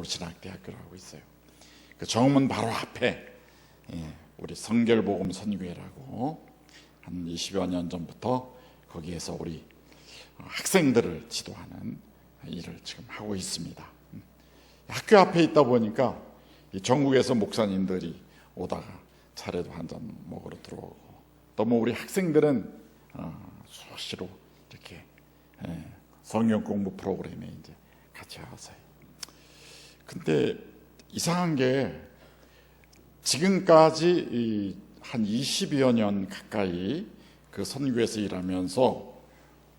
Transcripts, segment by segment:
서울신학대학교를 하고 있어요. 그 정문 바로 앞에 우리 성결복음 선교회라고 한 20여 년 전부터 거기에서 우리 학생들을 지도하는 일을 지금 하고 있습니다. 학교 앞에 있다 보니까 전국에서 목사님들이 오다가 차례도 한잔 먹으러 들어오고, 또 뭐 우리 학생들은 수시로 이렇게 성경 공부 프로그램에 이제 같이 와서. 근데 이상한 게 지금까지 한 20여 년 가까이 그 선교에서 일하면서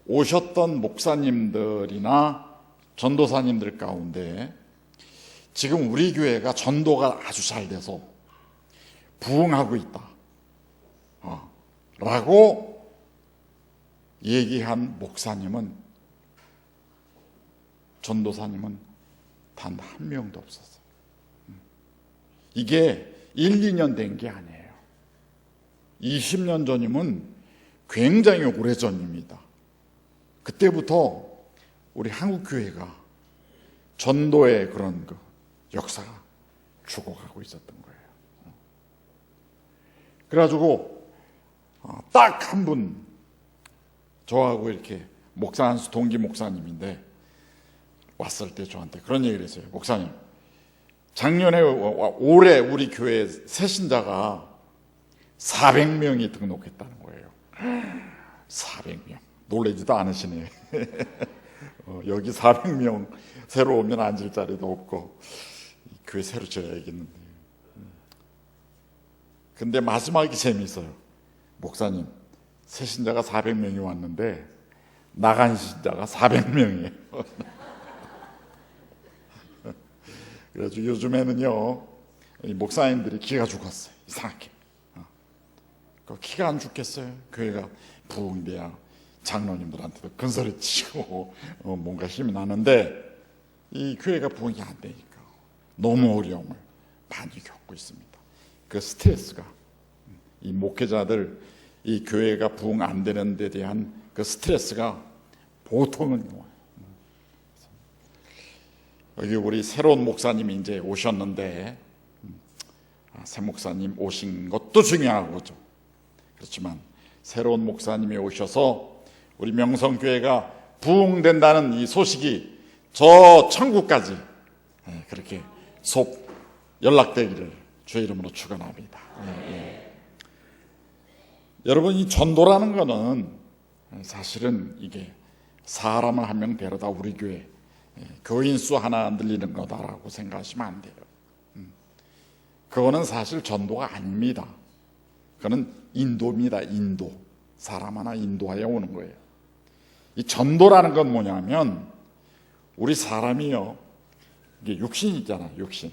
오셨던 목사님들이나 전도사님들 가운데 지금 우리 교회가 전도가 아주 잘 돼서 부흥하고 있다 라고 얘기한 목사님은, 전도사님은 단 한 명도 없었어요. 이게 1, 2년 된 게 아니에요. 20년 전이면 굉장히 오래전입니다. 그때부터 우리 한국교회가 전도의 그런 역사가 죽어가고 있었던 거예요. 그래가지고 딱 한 분, 저하고 이렇게 목사 한 수 동기 목사님인데 왔을 때 저한테 그런 얘기를 했어요. 목사님, 작년에 올해 우리 교회 새신자가 400명이 등록했다는 거예요. 400명. 놀라지도 않으시네. 여기 400명 새로 오면 앉을 자리도 없고 교회 새로 지어야겠는데. 근데 마지막이 재미있어요. 목사님, 새신자가 400명이 왔는데 나간 신자가 400명이에요. 그래가지고 요즘에는요, 목사님들이 기가 죽었어요. 이상하게. 기가 안 죽겠어요. 교회가 부흥돼야 장로님들한테도 근소리 치고 뭔가 힘이 나는데 이 교회가 부흥이 안 되니까 너무 어려움을 많이 겪고 있습니다. 그 스트레스가, 이 목회자들, 이 교회가 부흥 안 되는 데 대한 그 스트레스가 보통은 여기 우리 새로운 목사님이 이제 오셨는데, 새 목사님 오신 것도 중요한 거죠. 그렇지만 새로운 목사님이 오셔서 우리 명성교회가 부흥된다는 이 소식이 저 천국까지 그렇게 속 연락되기를 주의 이름으로 축원합니다. 여러분, 이 전도라는 거는 사실은 이게 사람을 한 명 데려다 우리 교회 교인 수 하나 늘리는 거다라고 생각하시면 안 돼요. 그거는 사실 전도가 아닙니다. 그거는 인도입니다. 인도. 사람 하나 인도하여 오는 거예요. 이 전도라는 건 뭐냐면, 우리 사람이요, 이게 육신이 있잖아요. 육신.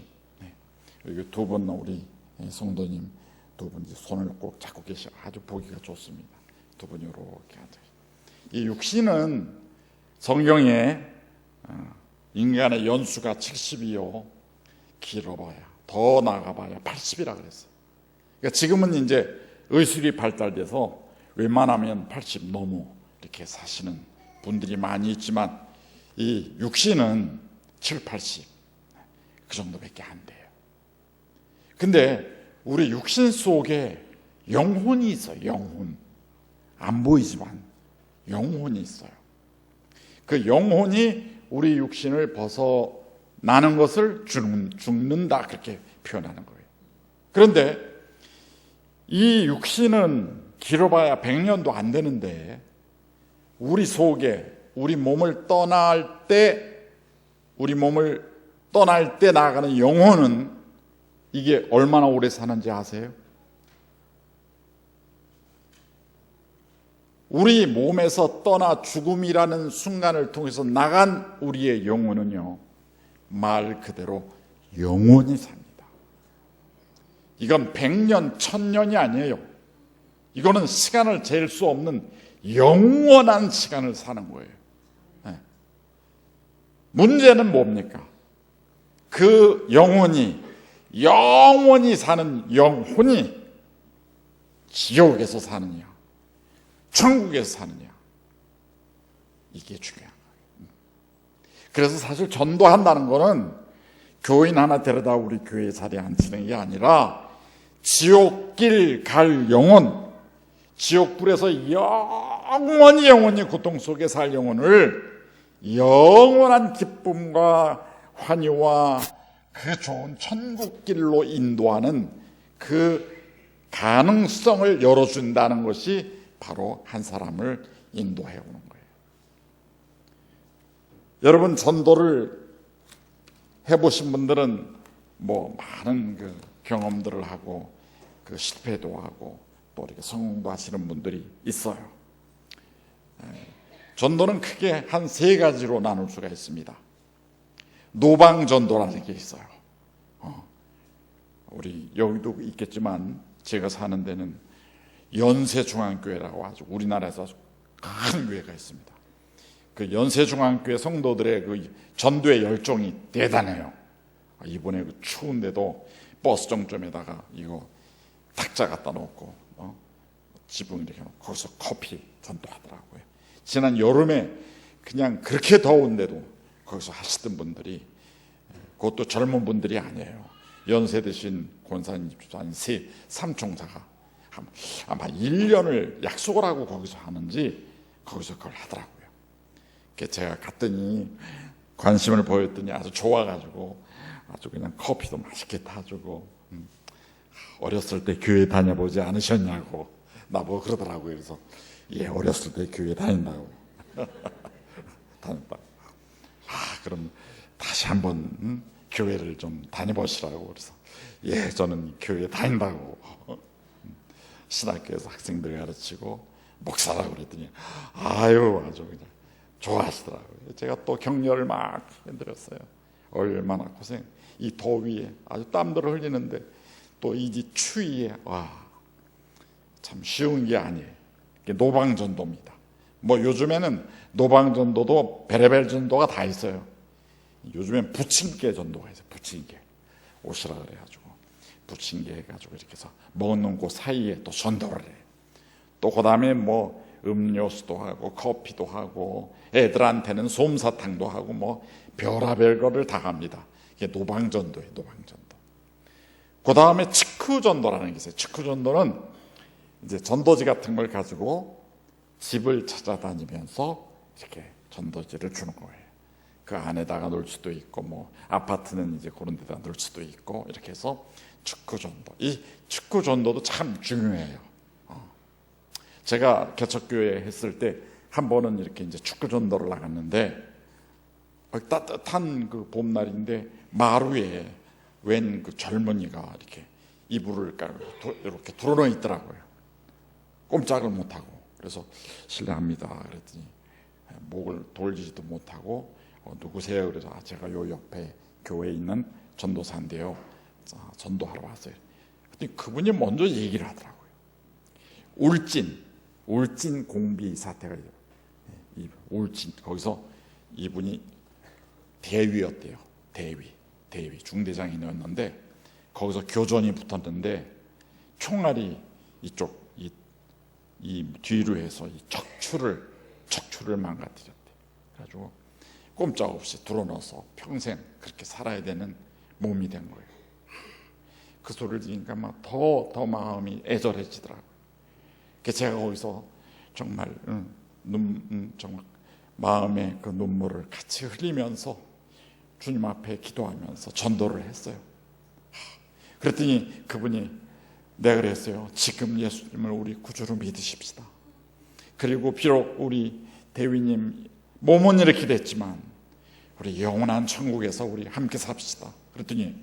여기 두 분, 우리 성도님 두 분 손을 꼭 잡고 계셔. 아주 보기가 좋습니다. 두 분이 이렇게 앉아. 이 육신은 성경에 인간의 연수가 70이요, 길어봐야, 더 나가봐야 80이라 그랬어요. 그러니까 지금은 이제 의술이 발달돼서 웬만하면 80 넘어 이렇게 사시는 분들이 많이 있지만, 이 육신은 7, 80 그 정도밖에 안 돼요. 근데 우리 육신 속에 영혼이 있어요. 영혼. 안 보이지만 영혼이 있어요. 그 영혼이 우리 육신을 벗어나는 것을 죽는다, 그렇게 표현하는 거예요. 그런데 이 육신은 길어봐야 100년도 안 되는데, 우리 속에 우리 몸을 떠날 때 나아가는 영혼은 이게 얼마나 오래 사는지 아세요? 우리 몸에서 떠나 죽음이라는 순간을 통해서 나간 우리의 영혼은요, 말 그대로 영원히 삽니다. 이건 100년, 1000년이 아니에요. 이거는 시간을 잴 수 없는 영원한 시간을 사는 거예요. 문제는 뭡니까? 그 영혼이, 영원히 사는 영혼이 지옥에서 사느냐, 천국에서 사느냐, 이게 중요한 거예요. 그래서 사실 전도한다는 거는 교인 하나 데려다 우리 교회 자리에 앉히는 게 아니라 지옥길 갈 영혼, 지옥불에서 영원히 고통 속에 살 영혼을 영원한 기쁨과 환희와 그 좋은 천국길로 인도하는 그 가능성을 열어준다는 것이 바로 한 사람을 인도해 오는 거예요. 여러분, 전도를 해보신 분들은 뭐 많은 그 경험들을 하고 그 실패도 하고 또 이렇게 성공도 하시는 분들이 있어요. 전도는 크게 한 세 가지로 나눌 수가 있습니다. 노방전도라는 게 있어요. 우리 여기도 있겠지만 제가 사는 데는 연세중앙교회라고 아주 우리나라에서 큰 교회가 있습니다. 그 연세중앙교회 성도들의 그 전도의 열정이 대단해요. 이번에 그 추운데도 버스 정점에다가 이거 탁자 갖다 놓고 지붕 이렇게 놓고 거기서 커피 전도하더라고요. 지난 여름에 그냥 그렇게 더운데도 거기서 하시던 분들이, 그것도 젊은 분들이 아니에요. 연세 드신 권사님, 주사님, 삼총사가 아마 1년을 약속을 하고 거기서 하는지 거기서 그걸 하더라고요. 제가 갔더니 관심을 보였더니 아주 좋아가지고 아주 그냥 커피도 맛있게 타주고, 어렸을 때 교회 다녀보지 않으셨냐고 나보고 그러더라고요. 그래서 예, 어렸을 때 교회 다닌다고 다녔다고. 그럼 다시 한번 교회를 좀 다녀보시라고. 그래서 예, 저는 교회 다닌다고. 신학교에서 학생들 가르치고 목사라고 그랬더니 아유, 아주 그냥 좋아하시더라고요. 제가 또 격려를 막 해드렸어요. 얼마나 고생, 이 더위에 아주 땀들을 흘리는데 또 이 추위에 참 쉬운 게 아니에요. 이게 노방전도입니다. 뭐 요즘에는 노방전도도 베레벨 전도가 다 있어요. 요즘엔 부침개 전도가 있어요. 부침개 오시라 그래가지고 부침개 해가지고 이렇게 해서 먹는 그 사이에 또 전도를 해요. 또 그 다음에 뭐 음료수도 하고 커피도 하고 애들한테는 솜사탕도 하고 뭐 별의별 거를 다 합니다. 이게 노방전도예요. 노방전도. 그 다음에 직후전도라는 게 있어요. 직후전도는 이제 전도지 같은 걸 가지고 집을 찾아다니면서 이렇게 전도지를 주는 거예요. 그 안에다가 놓을 수도 있고, 뭐 아파트는 이제 그런 데다 놓을 수도 있고, 이렇게 해서 직후전도. 이 직후전도도 참 중요해요. 제가 개척교회 했을 때 한 번은 이렇게 이제 직후전도를 나갔는데, 따뜻한 그 봄날인데 마루에 웬 그 젊은이가 이렇게 이불을 깔고 이렇게 드러져 있더라고요. 꼼짝을 못하고. 그래서 실례합니다 그랬더니 목을 돌리지도 못하고 누구세요? 그래서 제가 요 옆에 교회에 있는 전도사인데요, 전도하러 왔어요. 그랬더니 그분이 먼저 얘기를 하더라고요. 울진 공비 사태가 있어요. 울진, 거기서 이분이 대위였대요. 대위 중대장이었는데 거기서 교전이 붙었는데 총알이 이쪽 이 뒤로 해서 이 척추를 망가뜨렸대. 그래가지고 꼼짝없이 드러넣어서 평생 그렇게 살아야 되는 몸이 된 거예요. 그 소리를 들으니까 막 더 마음이 애절해지더라고요. 제가 거기서 정말 정말 마음의 그 눈물을 같이 흘리면서 주님 앞에 기도하면서 전도를 했어요. 그랬더니 그분이 내가 그랬어요. 지금 예수님을 우리 구주로 믿으십시다. 그리고 비록 우리 대위님 몸은 이렇게 됐지만 우리 영원한 천국에서 우리 함께 삽시다. 그랬더니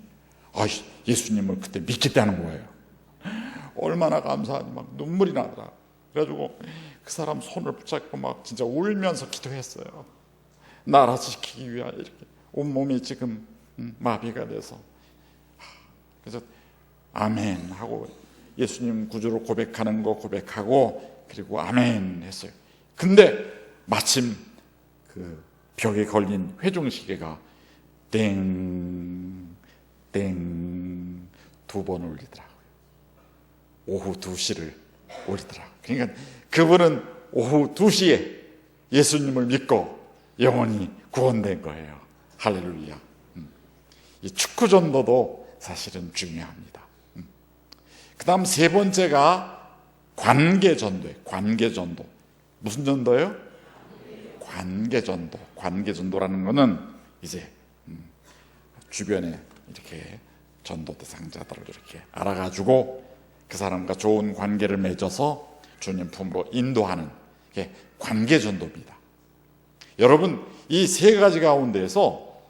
예수님을 그때 믿겠다는 거예요. 얼마나 감사하니 막 눈물이 나더라. 그래가지고 그 사람 손을 붙잡고 막 진짜 울면서 기도했어요. 나라 지키기 위하여 이렇게 온몸이 지금 마비가 돼서. 그래서 아멘 하고 예수님 구주로 고백하는 거 고백하고 그리고 아멘 했어요. 근데 마침 그 벽에 걸린 회중시계가 땡 두 번 울리더라고요. 오후 2시를 울리더라고요. 그러니까 그분은 오후 2시에 예수님을 믿고 영원히 구원된 거예요. 할렐루야. 이 축구 전도도 사실은 중요합니다. 그 다음 세 번째가 관계 전도예요. 관계 전도. 무슨 전도예요? 관계 전도. 관계 전도라는 거는 이제 주변에 이렇게 전도 대상자들을 이렇게 알아가지고 그 사람과 좋은 관계를 맺어서 주님 품으로 인도하는 게 관계 전도입니다. 여러분, 이 세 가지 가운데에서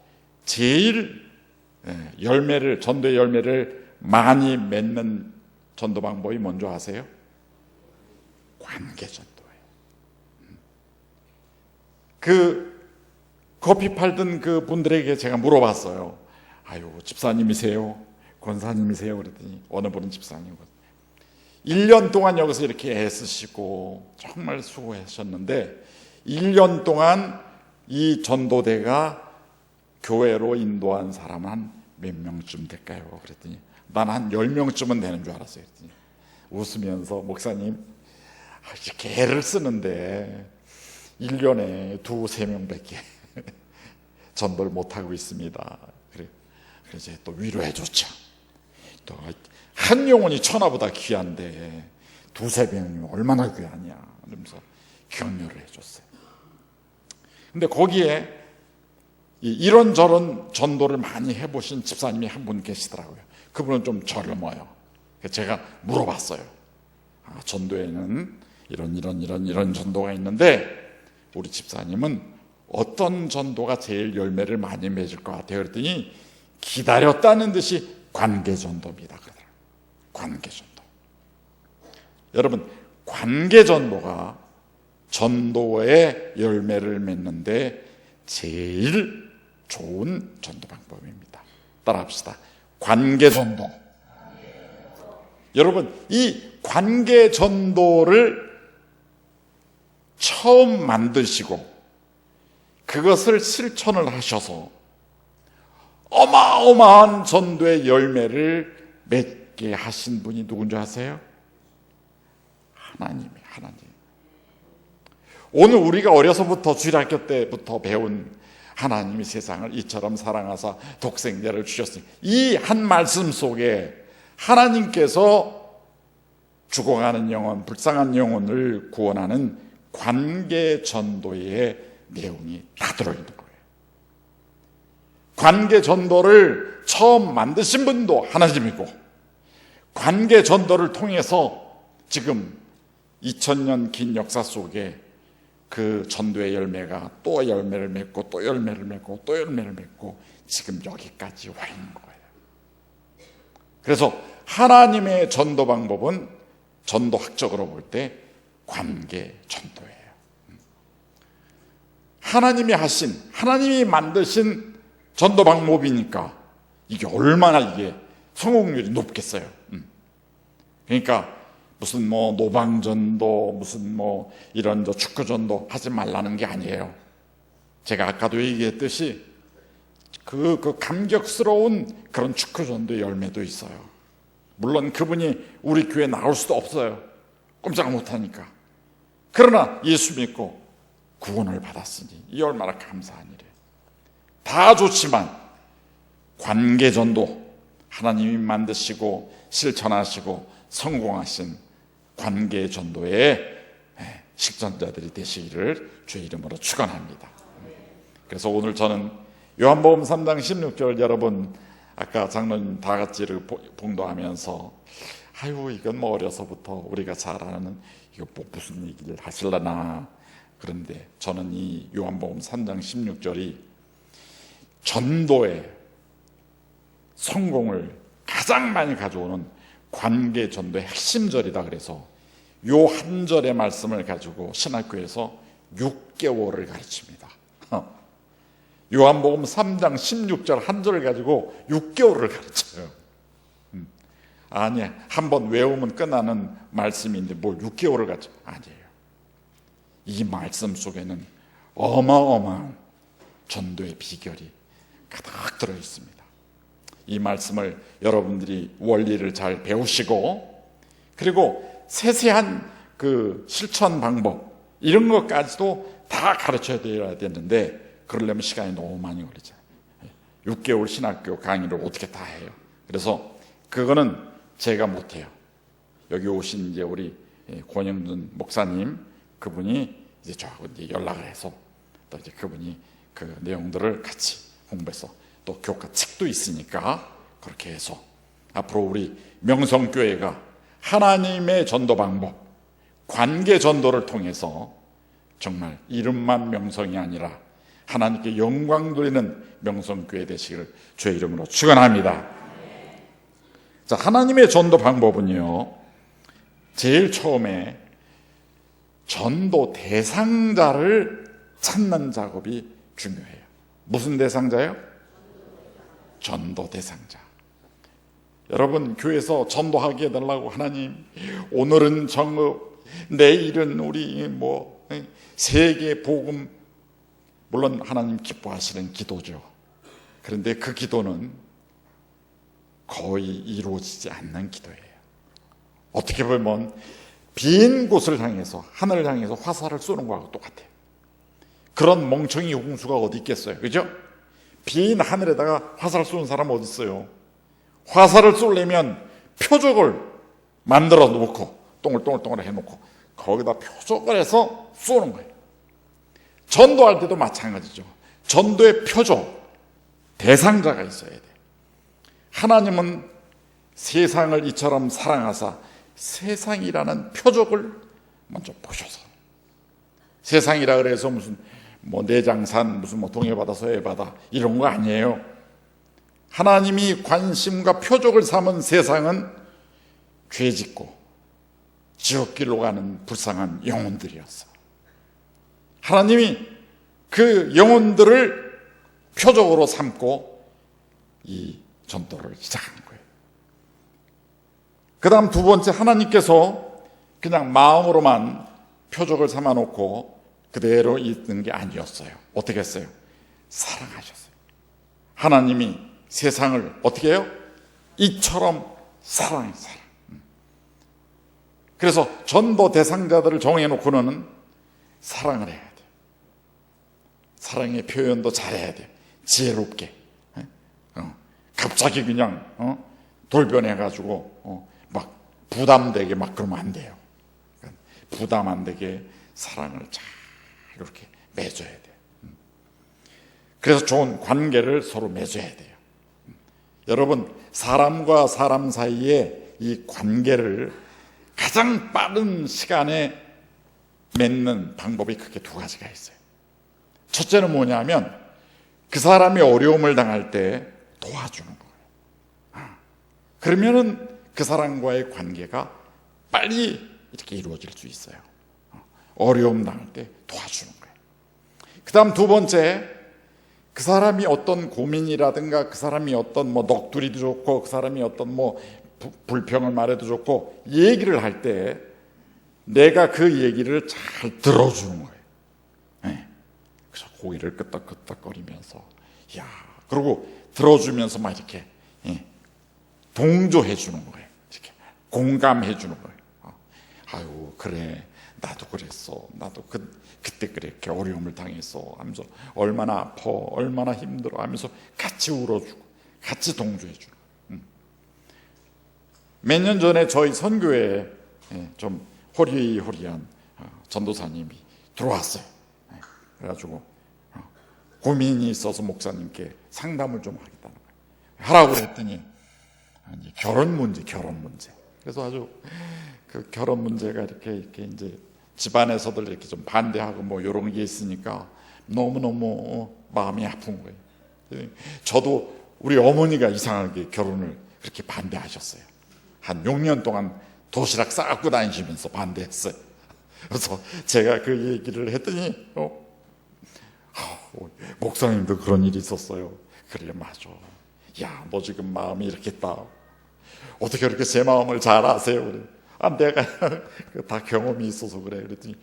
제일 전도의 열매를 많이 맺는 전도 방법이 뭔지 아세요? 관계 전도예요. 그 커피 팔던 그 분들에게 제가 물어봤어요. 아유, 집사님이세요? 권사님이세요? 그랬더니 어느 분은 집사님이거든요. 1년 동안 여기서 이렇게 애쓰시고 정말 수고하셨는데 1년 동안 이 전도대가 교회로 인도한 사람은 한 몇 명쯤 될까요? 그랬더니 난 한 10명쯤은 되는 줄 알았어요. 그랬더니 웃으면서 목사님 이렇게 애를 쓰는데 1년에 2-3명밖에 전도를 못하고 있습니다. 그래서 또 위로해 줬죠. 또 한 영혼이 천하보다 귀한데 2-3명이면 얼마나 귀하냐 그러면서 격려를 해줬어요. 근데 거기에 이런저런 전도를 많이 해보신 집사님이 한 분 계시더라고요. 그분은 좀 젊어요. 제가 물어봤어요. 전도에는 이런 전도가 있는데 우리 집사님은 어떤 전도가 제일 열매를 많이 맺을 것 같아요? 그랬더니 기다렸다는 듯이 관계 전도입니다. 관계 전도. 여러분, 관계 전도가 전도의 열매를 맺는데 제일 좋은 전도 방법입니다. 따라합시다. 관계 전도. 여러분, 이 관계 전도를 처음 만드시고 그것을 실천을 하셔서 어마어마한 전도의 열매를 맺게 하신 분이 누군지 아세요? 하나님. 오늘 우리가 어려서부터 주일학교 때부터 배운 하나님이 세상을 이처럼 사랑하사 독생자를 주셨으니 이 한 말씀 속에 하나님께서 죽어가는 영혼, 불쌍한 영혼을 구원하는 관계 전도의 내용이 다 들어있는 거예요. 관계 전도를 처음 만드신 분도 하나님이고 관계 전도를 통해서 지금 2000년 긴 역사 속에 그 전도의 열매가 또 열매를 맺고 또 열매를 맺고 또 열매를 맺고 지금 여기까지 와 있는 거예요. 그래서 하나님의 전도 방법은 전도학적으로 볼 때 관계 전도예요. 하나님이 만드신 전도 방법이니까 이게 얼마나 성공률이 높겠어요. 그러니까 무슨 노방전도 무슨 이런 축구전도 하지 말라는 게 아니에요. 제가 아까도 얘기했듯이 그 감격스러운 그런 축구전도의 열매도 있어요. 물론 그분이 우리 교회에 나올 수도 없어요. 꼼짝 못하니까. 그러나 예수 믿고 구원을 받았으니 이 얼마나 감사한 일이에요. 다 좋지만 관계전도, 하나님이 만드시고 실천하시고 성공하신 관계전도의 실천자들이 되시기를 주의 이름으로 축원합니다. 그래서 오늘 저는 요한복음 3장 16절 여러분 아까 장로님 다 같이 봉도하면서 이건 어려서부터 우리가 잘 아는 이거 무슨 얘기를 하실라나. 그런데 저는 이 요한복음 3장 16절이 전도의 성공을 가장 많이 가져오는 관계 전도의 핵심절이다. 그래서 요 한 절의 말씀을 가지고 신학교에서 6개월을 가르칩니다. 요한복음 3장 16절 한 절을 가지고 6개월을 가르쳐요. 아니, 한번 외우면 끝나는 말씀인데 뭘 6개월을 가르쳐? 아니에요. 이 말씀 속에는 어마어마한 전도의 비결이 가득 들어 있습니다. 이 말씀을 여러분들이 원리를 잘 배우시고 그리고 세세한 그 실천 방법 이런 것까지도 다 가르쳐야 되는데 그러려면 시간이 너무 많이 걸리잖아요. 6개월 신학교 강의를 어떻게 다 해요. 그래서 그거는 제가 못해요. 여기 오신 이제 우리 권영준 목사님, 그분이 이제 저하고 이제 연락을 해서 또 이제 그분이 그 내용들을 같이 공부해서 또 교과 책도 있으니까 그렇게 해서 앞으로 우리 명성교회가 하나님의 전도 방법, 관계 전도를 통해서 정말 이름만 명성이 아니라 하나님께 영광 돌리는 명성교회 되시기를 주의 이름으로 축원합니다. 자, 하나님의 전도 방법은요, 제일 처음에 전도 대상자를 찾는 작업이 중요해요. 무슨 대상자요? 전도 대상자. 여러분, 교회에서 전도하게 해달라고 하나님, 오늘은 정읍, 내일은 우리 세계 복음, 물론 하나님 기뻐하시는 기도죠. 그런데 그 기도는 거의 이루어지지 않는 기도예요. 어떻게 보면 빈 곳을 향해서, 하늘을 향해서 화살을 쏘는 거하고 똑같아요. 그런 멍청이 홍수가 어디 있겠어요, 그죠? 빈 하늘에다가 화살 쏘는 사람 어디 있어요? 화살을 쏘려면 표적을 만들어 놓고 동글동글 해놓고 거기다 표적을 해서 쏘는 거예요. 전도할 때도 마찬가지죠. 전도의 표적, 대상자가 있어야 돼요. 하나님은 세상을 이처럼 사랑하사 세상이라는 표적을 먼저 보셔서, 세상이라 그래서 무슨 내장산, 무슨 동해바다 서해바다 이런 거 아니에요. 하나님이 관심과 표적을 삼은 세상은 죄짓고 지옥길로 가는 불쌍한 영혼들이었어. 하나님이 그 영혼들을 표적으로 삼고 이 전도를 시작한 거예요. 그 다음 두 번째, 하나님께서 그냥 마음으로만 표적을 삼아놓고 그대로 있는 게 아니었어요. 어떻게 했어요? 사랑하셨어요. 하나님이 세상을 어떻게 해요? 이처럼 사랑해요. 그래서 전도 대상자들을 정해놓고는 사랑을 해야 돼요. 사랑의 표현도 잘해야 돼요. 지혜롭게. 갑자기 그냥 돌변해가지고 막 부담되게 막 그러면 안 돼요. 부담 안 되게 사랑을 잘 이렇게 맺어야 돼요. 그래서 좋은 관계를 서로 맺어야 돼요. 여러분, 사람과 사람 사이에 이 관계를 가장 빠른 시간에 맺는 방법이 크게 두 가지가 있어요. 첫째는 뭐냐면 그 사람이 어려움을 당할 때 도와주는 거예요. 그러면은 그 사람과의 관계가 빨리 이렇게 이루어질 수 있어요. 어려움 당할 때 도와주는 거예요. 그 다음 두 번째, 그 사람이 어떤 고민이라든가 그 사람이 어떤 넋두리도 좋고 그 사람이 어떤 불평을 말해도 좋고 얘기를 할 때 내가 그 얘기를 잘 들어주는 거예요. 네. 그래서 고개를 끄덕끄덕거리면서 그리고 들어주면서 막 이렇게 동조해 주는 거예요. 이렇게 공감해 주는 거예요. 아유, 그래, 나도 그랬어. 나도 그때 그렇게 어려움을 당했어 하면서 얼마나 아파, 얼마나 힘들어 하면서 같이 울어주고 같이 동조해 주는 거예요. 몇 년 전에 저희 선교회에 좀 호리호리한 전도사님이 들어왔어요. 그래가지고 고민이 있어서 목사님께 상담을 좀 하겠다는 거예요. 하라고 그랬더니 결혼 문제. 그래서 아주 그 결혼 문제가 이렇게 이제 집안에서들 이렇게 좀 반대하고 이런 게 있으니까 너무너무 마음이 아픈 거예요. 저도 우리 어머니가 이상하게 결혼을 그렇게 반대하셨어요. 한 6년 동안 도시락 싸갖고 다니시면서 반대했어요. 그래서 제가 그 얘기를 했더니 목사님도 그런 일이 있었어요. 그래, 맞아. 야, 너 지금 마음이 이렇게 있다. 어떻게 그렇게 제 마음을 잘 아세요? 그래. 내가 다 경험이 있어서 그래. 그랬더니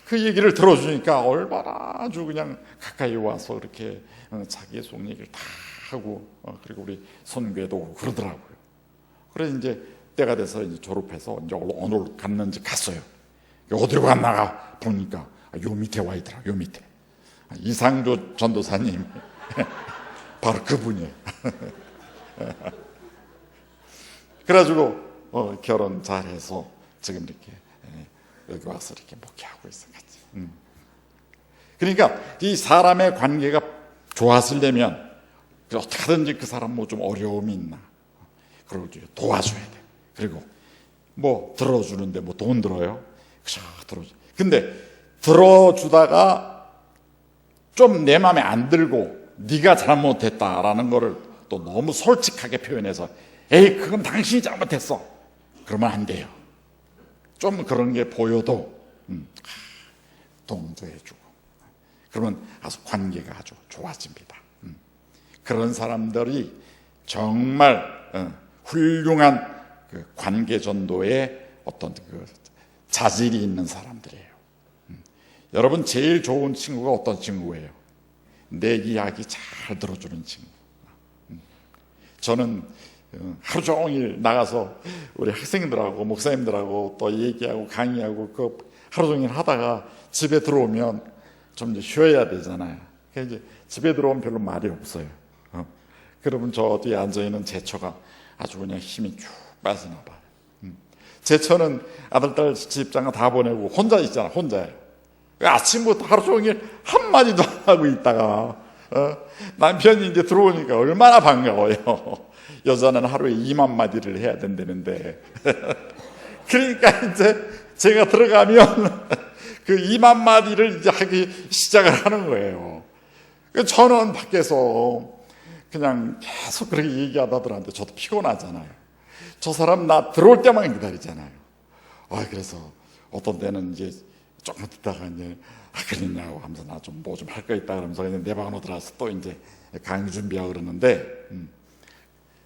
그 얘기를 들어주니까 얼마나 아주 그냥 가까이 와서 이렇게 자기의 속 얘기를 다 하고 그리고 우리 선교회도 오고 그러더라고요. 그래서 이제 때가 돼서 이제 졸업해서 이제 어느 갔는지 갔어요. 어디로 갔나가 보니까 요 밑에 와 있더라. 요 밑에 이상조 전도사님 바로 그분이에요. 그래가지고 결혼 잘해서 지금 이렇게 여기 와서 이렇게 목회하고 있어 같이. 그러니까 이 사람의 관계가 좋아지려면 어떻게든지 그 사람 뭐 좀 어려움이 있나, 그리고 도와줘야 돼. 그리고 뭐 들어주는데 뭐 돈 들어요? 그죠, 들어줘. 근데 들어주다가 좀 내 마음에 안 들고 네가 잘못했다라는 거를 또 너무 솔직하게 표현해서 에이 그건 당신이 잘못했어, 그러면 안 돼요. 좀 그런 게 보여도 동조해주고, 그러면 아주 관계가 아주 좋아집니다. 그런 사람들이 정말 훌륭한 그 관계 전도에 어떤 그 자질이 있는 사람들이에요. 여러분 제일 좋은 친구가 어떤 친구예요? 내 이야기 잘 들어주는 친구. 저는 하루 종일 나가서 우리 학생들하고 목사님들하고 또 얘기하고 강의하고 그 하루 종일 하다가 집에 들어오면 좀 이제 쉬어야 되잖아요. 그래서 이제 집에 들어오면 별로 말이 없어요. 그러면 저 뒤에 앉아있는 제처가 아주 그냥 힘이 쭉 빠지나 봐요. 제처는 아들, 딸 집장가 다 보내고 혼자 있잖아, 혼자예요. 아침부터 하루 종일 한마디도 안 하고 있다가 남편이 이제 들어오니까 얼마나 반가워요. 여자는 하루에 2만 마디를 해야 된다는데 그러니까 이제 제가 들어가면 그 2만 마디를 이제 하기 시작을 하는 거예요. 저는 밖에서 그냥 계속 그렇게 얘기하다들한테 저도 피곤하잖아요. 저 사람 나 들어올 때만 기다리잖아요. 그래서 어떤 때는 이제 조금 듣다가 이제 그랬냐고 하면서 나 좀 뭐 좀 할 거 있다 그러면서 그냥 내 방으로 들어와서 또 이제 강의 준비하고 그러는데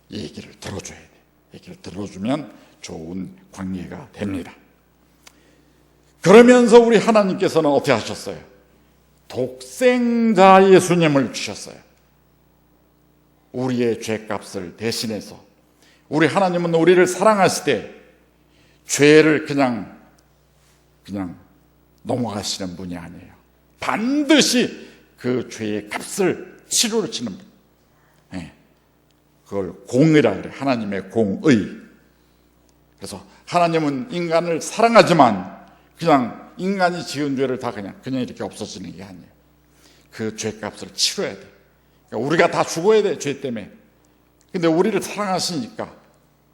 얘기를 들어줘야 돼. 얘기를 들어주면 좋은 관계가 됩니다. 그러면서 우리 하나님께서는 어떻게 하셨어요? 독생자 예수님을 주셨어요. 우리의 죄값을 대신해서. 우리 하나님은 우리를 사랑하시되 죄를 그냥 넘어가시는 분이 아니에요. 반드시 그 죄의 값을 치료를 치는 분. 그걸 공의라 그래요. 하나님의 공의. 그래서 하나님은 인간을 사랑하지만 그냥 인간이 지은 죄를 다 그냥 이렇게 없어지는 게 아니에요. 그 죄값을 치러야 돼. 그러니까 우리가 다 죽어야 돼, 죄 때문에. 근데 우리를 사랑하시니까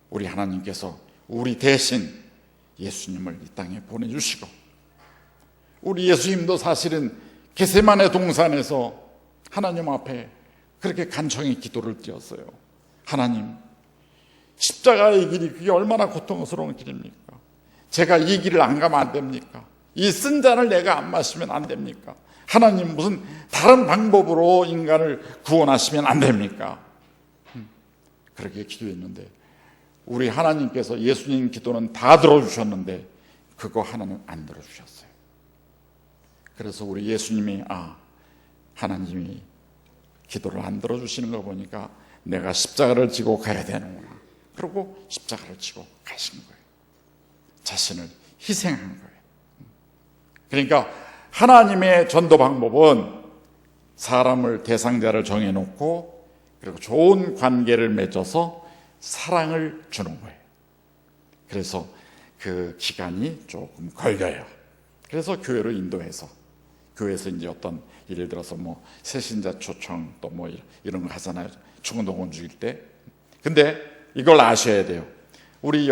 우리 하나님께서 우리 대신 예수님을 이 땅에 보내주시고, 우리 예수님도 사실은 겟세마네 동산에서 하나님 앞에 그렇게 간청히 기도를 드렸어요. 하나님, 십자가의 길이 그게 얼마나 고통스러운 길입니까? 제가 이 길을 안 가면 안 됩니까? 이 쓴 잔을 내가 안 마시면 안 됩니까? 하나님, 무슨 다른 방법으로 인간을 구원하시면 안 됩니까? 그렇게 기도했는데 우리 하나님께서 예수님 기도는 다 들어주셨는데 그거 하나는 안 들어주셨어요. 그래서 우리 예수님이 하나님이 기도를 안 들어주시는 거 보니까 내가 십자가를 지고 가야 되는구나. 그리고 십자가를 지고 가신 거예요. 자신을 희생한 거예요. 그러니까 하나님의 전도 방법은 사람을 대상자를 정해놓고 그리고 좋은 관계를 맺어서 사랑을 주는 거예요. 그래서 그 기간이 조금 걸려요. 그래서 교회로 인도해서 교회에서 이제 어떤 예를 들어서 뭐 새신자 초청 또 뭐 이런 거 하잖아요. 죽은 동원 죽일 때. 근데 이걸 아셔야 돼요. 우리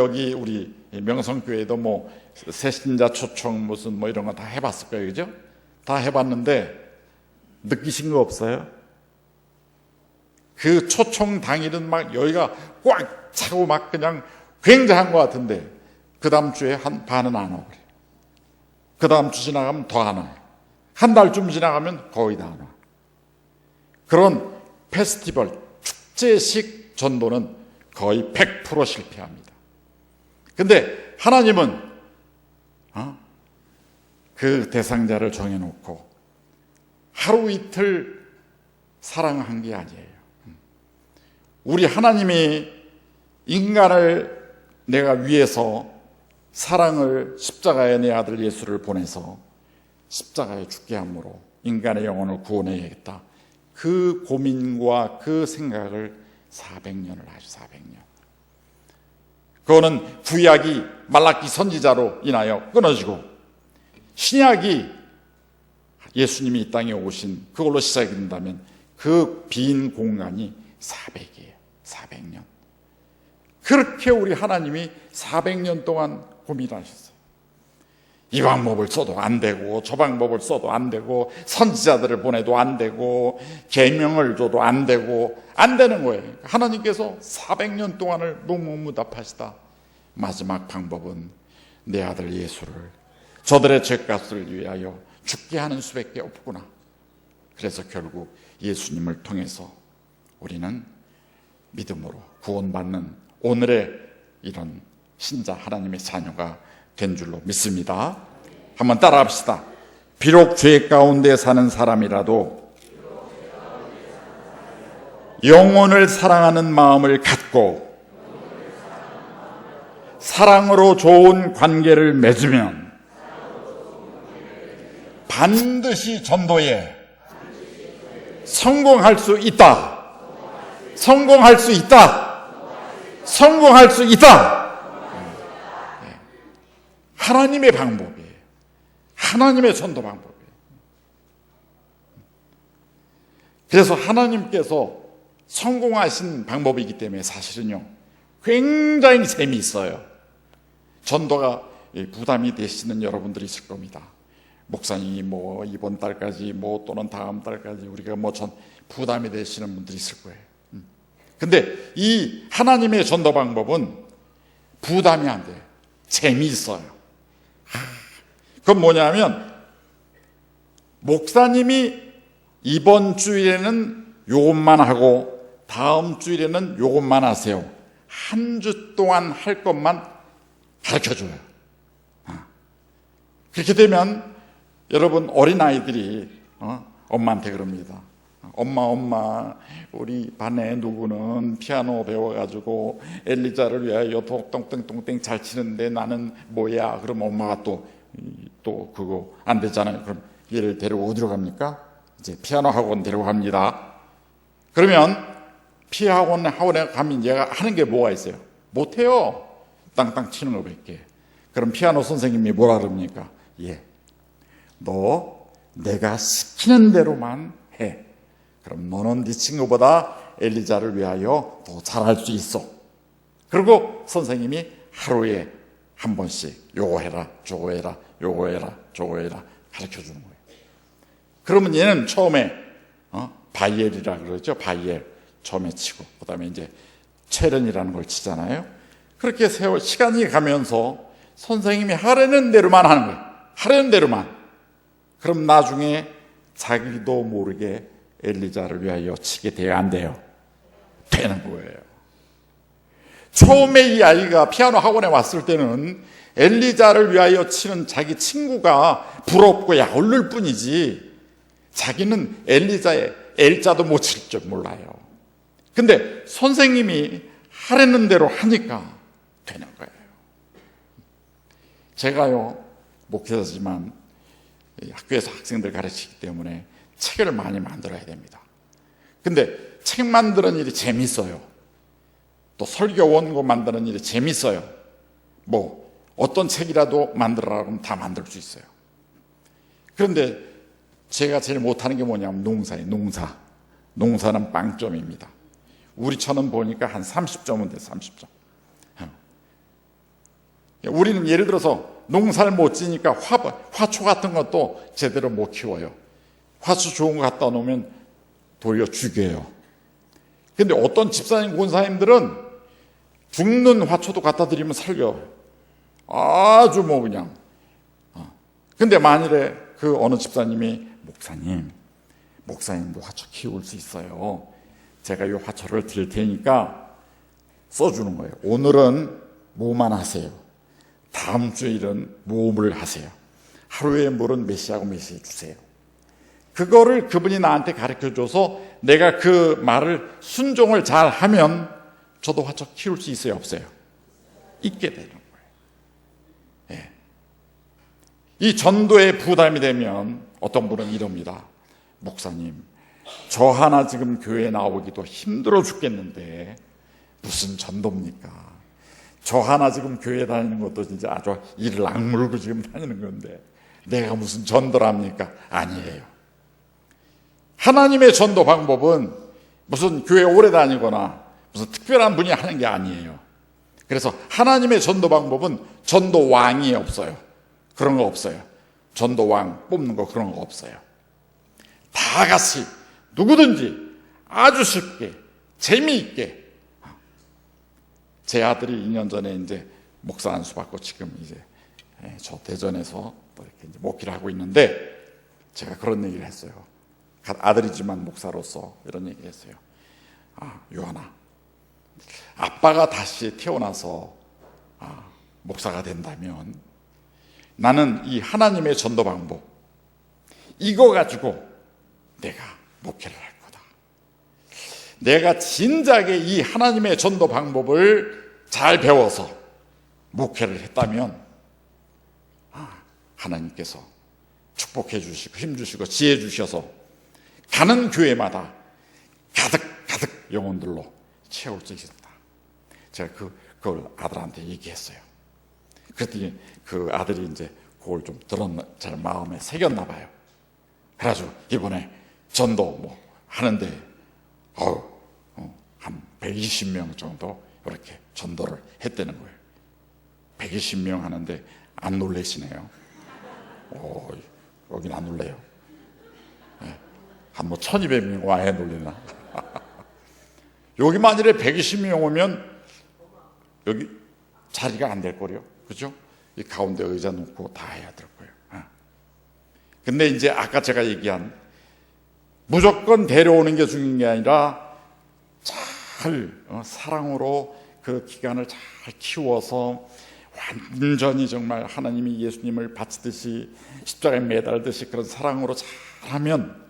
명성교회도 뭐 새신자 초청 무슨 뭐 이런 거 다 해봤을 거예요, 그죠? 다 해봤는데 느끼신 거 없어요? 그 초청 당일은 막 여기가 꽉 차고 막 그냥 굉장한 것 같은데 그 다음 주에 한 반은 안 오고 그래요. 그 다음 주 지나가면 더 안 와요. 한 달쯤 지나가면 거의 다 안 와. 그런 페스티벌, 축제식 전도는 거의 100% 실패합니다. 근데 하나님은 그 대상자를 정해놓고 하루 이틀 사랑한 게 아니에요. 우리 하나님이 인간을 내가 위해서 사랑을 십자가에 내 아들 예수를 보내서 십자가에 죽게 함으로 인간의 영혼을 구원해야겠다. 그 고민과 그 생각을 400년을 하죠. 400년. 그거는 구약이 말라기 선지자로 인하여 끊어지고 신약이 예수님이 이 땅에 오신 그걸로 시작이 된다면 그 빈 공간이 400이에요. 400년. 그렇게 우리 하나님이 400년 동안 고민하셨어요. 이 방법을 써도 안 되고 저 방법을 써도 안 되고 선지자들을 보내도 안 되고 계명을 줘도 안 되고 안 되는 거예요. 하나님께서 400년 동안을 묵묵무답하시다. 마지막 방법은 내 아들 예수를 저들의 죄값을 위하여 죽게 하는 수밖에 없구나. 그래서 결국 예수님을 통해서 우리는 믿음으로 구원받는 오늘의 이런 신자 하나님의 자녀가 된 줄로 믿습니다. 한번 따라 합시다. 비록 죄 가운데 사는 사람이라도 영혼을 사랑하는 마음을 갖고 사랑으로 좋은 관계를 맺으면 반드시 전도에 성공할 수 있다. 성공할 수 있다. 성공할 수 있다. 하나님의 방법이에요. 하나님의 전도 방법이에요. 그래서 하나님께서 성공하신 방법이기 때문에 사실은요 굉장히 재미있어요. 전도가 부담이 되시는 여러분들이 있을 겁니다. 목사님이 이번 달까지 또는 다음 달까지 우리가 부담이 되시는 분들이 있을 거예요. 근데 이 하나님의 전도 방법은 부담이 안 돼요. 재미있어요. 그건 뭐냐면 목사님이 이번 주일에는 요것만 하고 다음 주일에는 요것만 하세요. 한 주 동안 할 것만 가르쳐줘요. 그렇게 되면 여러분 어린아이들이 엄마한테 그럽니다. 엄마 우리 반에 누구는 피아노 배워가지고 엘리자를 위하여 똥땡똥땡 잘 치는데 나는 뭐야? 그럼 엄마가 또 그거 안 되잖아요. 그럼 얘를 데리고 어디로 갑니까? 이제 피아노 학원 데려갑니다. 그러면 피아노 학원에 가면 얘가 하는 게 뭐가 있어요? 못해요. 땅땅 치는 거밖에. 그럼 피아노 선생님이 뭐라 그럽니까? 너 내가 시키는 대로만 해. 그럼 너는 네 친구보다 엘리자를 위하여 더 잘할 수 있어. 그리고 선생님이 하루에 한 번씩 요거 해라, 저거 해라, 요거 해라, 저거 해라 가르쳐 주는 거예요. 그러면 얘는 처음에 바이엘이라 그러죠. 바이엘 처음에 치고 그다음에 이제 체른이라는 걸 치잖아요. 그렇게 세월 시간이 가면서 선생님이 하라는 대로만 하는 거예요. 하라는 대로만. 그럼 나중에 자기도 모르게 엘리자를 위하여 치게 돼야 안 돼요? 되는 거예요. 처음에 이 아이가 피아노 학원에 왔을 때는 엘리자를 위하여 치는 자기 친구가 부럽고 야올릴 뿐이지 자기는 엘리자의 엘자도 못 칠 줄 몰라요. 근데 선생님이 하라는 대로 하니까 되는 거예요. 제가요 목회자지만 학교에서 학생들 가르치기 때문에 책을 많이 만들어야 됩니다. 근데 책 만드는 일이 재밌어요. 또 설교 원고 만드는 일이 재밌어요. 어떤 책이라도 만들어라고 하면 다 만들 수 있어요. 그런데 제가 제일 못하는 게 뭐냐면 농사예요. 농사는 빵점입니다. 우리 처는 보니까 한 30점은 돼요. 30점. 우리는 예를 들어서 농사를 못 지니까 화초 같은 것도 제대로 못 키워요. 화초 좋은 거 갖다 놓으면 돌려 죽여요. 근데 어떤 집사님, 권사님들은 죽는 화초도 갖다 드리면 살려요. 아주 그냥. 근데 만일에 그 어느 집사님이 목사님도 화초 키울 수 있어요. 제가 이 화초를 드릴 테니까 써주는 거예요. 오늘은 뭐만 하세요. 다음 주일은 뭐를 하세요. 하루에 물은 몇 시하고 몇 시에 주세요. 그거를 그분이 나한테 가르쳐줘서 내가 그 말을 순종을 잘 하면 저도 화초 키울 수 있어요, 없어요? 있게 되는 거예요. 이 전도에 부담이 되면 어떤 분은 이럽니다. 목사님, 저 하나 지금 교회 나오기도 힘들어 죽겠는데 무슨 전도입니까? 저 하나 지금 교회 다니는 것도 진짜 아주 이를 악물고 지금 다니는 건데 내가 무슨 전도를 합니까? 아니에요. 하나님의 전도 방법은 무슨 교회 오래 다니거나 무슨 특별한 분이 하는 게 아니에요. 그래서 하나님의 전도 방법은 전도왕이 없어요. 그런 거 없어요. 전도왕 뽑는 거 그런 거 없어요. 다 같이 누구든지 아주 쉽게 재미있게. 제 아들이 2년 전에 이제 목사 안수 받고 지금 이제 저 대전에서 이렇게 이제 목회를 하고 있는데 제가 그런 얘기를 했어요. 아들이지만 목사로서 이런 얘기를 했어요. 요한아, 아빠가 다시 태어나서 목사가 된다면 나는 이 하나님의 전도 방법 이거 가지고 내가 목회를 할 거다. 내가 진작에 이 하나님의 전도 방법을 잘 배워서 목회를 했다면 하나님께서 축복해 주시고 힘 주시고 지혜 주셔서 가는 교회마다 가득 영혼들로 채울 수 있었다. 제가 그걸 아들한테 얘기했어요. 그랬더니 그 아들이 이제 그걸 좀 제 마음에 새겼나 봐요. 그래가지고 이번에 전도 하는데 한 120명 정도 이렇게 전도를 했다는 거예요. 120명 하는데 안 놀라시네요. 여긴 안 놀래요. 한 1200명 와야 놀리나. 여기 만일에 120명 오면 여기 자리가 안 될 거래요. 그죠? 이 가운데 의자 놓고 다 해야 될 거예요. 근데 이제 아까 제가 얘기한 무조건 데려오는 게 중요한 게 아니라 잘 사랑으로 그 기간을 잘 키워서 완전히 정말 하나님이 예수님을 바치듯이 십자가에 매달듯이 그런 사랑으로 잘하면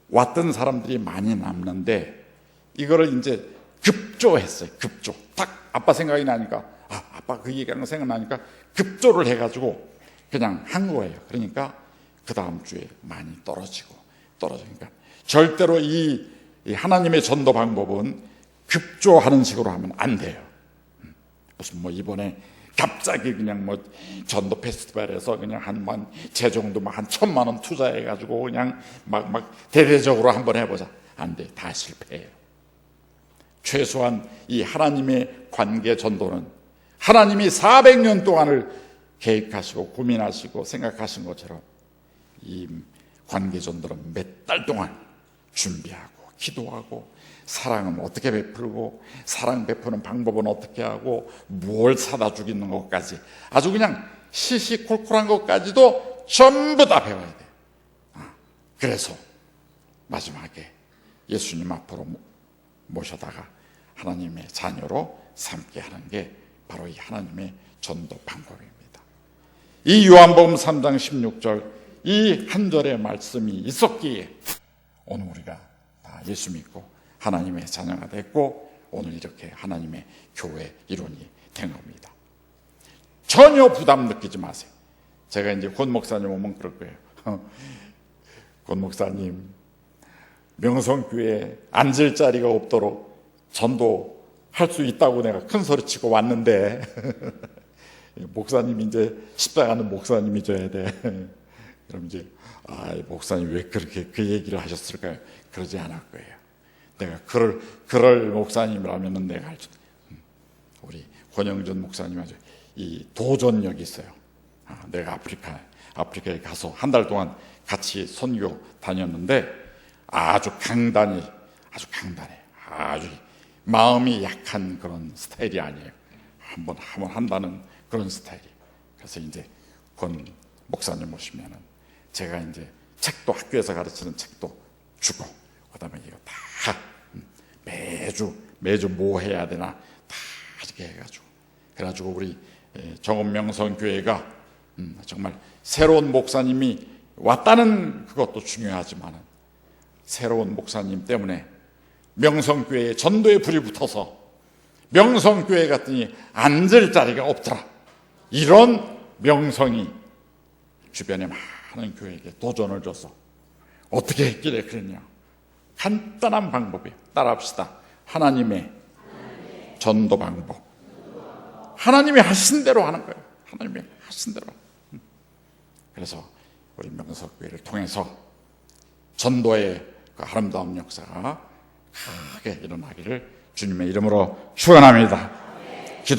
왔던 사람들이 많이 남는데 이거를 이제 급조했어요. 급조. 딱 아빠 생각이 나니까 아빠 그 얘기하는 거 생각나니까 급조를 해가지고 그냥 한 거예요. 그러니까 그 다음 주에 많이 떨어지니까 절대로 이 하나님의 전도 방법은 급조하는 식으로 하면 안 돼요. 무슨 이번에 갑자기 그냥 전도 페스티벌에서 그냥 제 정도만 한 1000만 원 투자해가지고 그냥 막 대대적으로 한번 해보자. 안 돼. 다 실패해요. 최소한 이 하나님의 관계 전도는 하나님이 400년 동안을 계획하시고 고민하시고 생각하신 것처럼 이 관계 전도는 몇 달 동안 준비하고 기도하고 사랑은 어떻게 베풀고 사랑 베푸는 방법은 어떻게 하고 뭘 사다 주기는 것까지 아주 그냥 시시콜콜한 것까지도 전부 다 배워야 돼요. 그래서 마지막에 예수님 앞으로 모셔다가 하나님의 자녀로 삼게 하는 게 바로 이 하나님의 전도 방법입니다. 이 요한복음 3장 16절 이 한 절의 말씀이 있었기에 오늘 우리가 다 예수 믿고 하나님의 자녀가 됐고 오늘 이렇게 하나님의 교회 일원이 된 겁니다. 전혀 부담 느끼지 마세요. 제가 이제 권 목사님 오면 그럴 거예요. 권 목사님 명성교회에 앉을 자리가 없도록 전도할 수 있다고 내가 큰 소리 치고 왔는데 목사님 이제 십자가는 목사님이 져야 돼. 그럼 이제 목사님 왜 그렇게 그 얘기를 하셨을까요? 그러지 않을 거예요. 내가 그럴 목사님이라면은 내가 알죠. 우리 권영전 목사님 아주 이 도전력이 있어요. 내가 아프리카에 가서 한 달 동안 같이 선교 다녔는데 아주 강단해. 아주 마음이 약한 그런 스타일이 아니에요. 한번 한다는 그런 스타일이에요. 그래서 이제 권 목사님 오시면은 제가 이제 책도 학교에서 가르치는 책도 주고 그다음에 이거 다 매주 뭐 해야 되나 다 이렇게 해가지고 그래가지고 우리 정읍명성교회가 정말 새로운 목사님이 왔다는 그것도 중요하지만 새로운 목사님 때문에 명성교회에 전도의 불이 붙어서 명성교회 갔더니 앉을 자리가 없더라. 이런 명성이 주변에 많은 교회에게 도전을 줘서 어떻게 했길래 그랬냐. 간단한 방법이에요. 따라합시다. 하나님의 전도 방법. 하나님이 하신 대로 하는 거예요. 하나님이 하신 대로. 그래서 우리 명석교회를 통해서 전도의 그 아름다운 역사가 크게 일어나기를 주님의 이름으로 축원합니다.